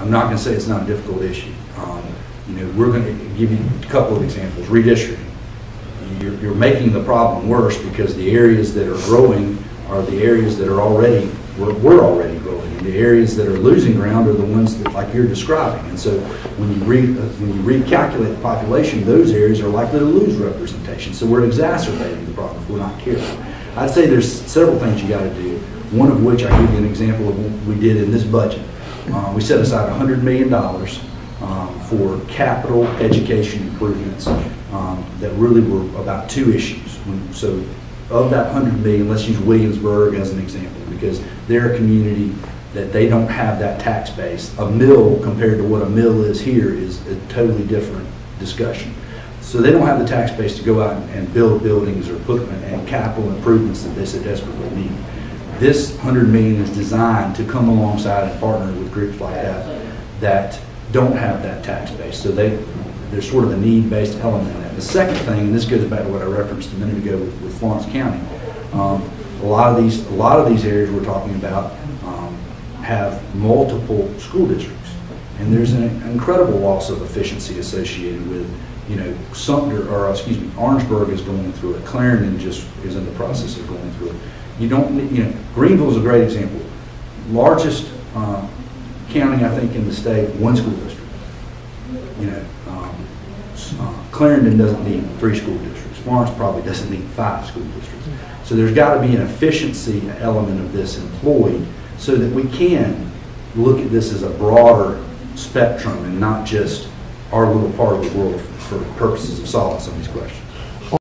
I'm not going to say it's not a difficult issue. You know, we're going to give you a couple of examples. Redistricting. You're making the problem worse because the areas that are growing are the areas that are already, we're already growing. And the areas that are losing ground are the ones that, like you're describing. And so when you recalculate the population, those areas are likely to lose representation. So we're exacerbating the problem if we're not careful. I'd say there's several things you got to do. One of which I give you an example of what we did in this budget. We set aside $100 million for capital education improvements that really were about two issues. So of that $100 million, let's use Williamsburg as an example, because they're a community that they don't have that tax base. A mill compared to what a mill is here is a totally different discussion. So they don't have the tax base to go out and build buildings or put and capital improvements that they so desperately need. This $100 million is designed to come alongside and partner with groups like that don't have that tax base. So there's sort of a need-based element in that. The second thing, and this goes back to what I referenced a minute ago with Florence County, a lot of these areas we're talking about have multiple school districts, and there's an incredible loss of efficiency associated with, you know, Orangeburg is going through it. Clarendon just is in the process of going through it. You don't, you know, Greenville is a great example. Largest county, I think, in the state, one school district. You know, Clarendon doesn't need 3 school districts. Florence probably doesn't need 5 school districts. So there's got to be an efficiency element of this employed so that we can look at this as a broader spectrum and not just our little part of the world for purposes of solving some of these questions.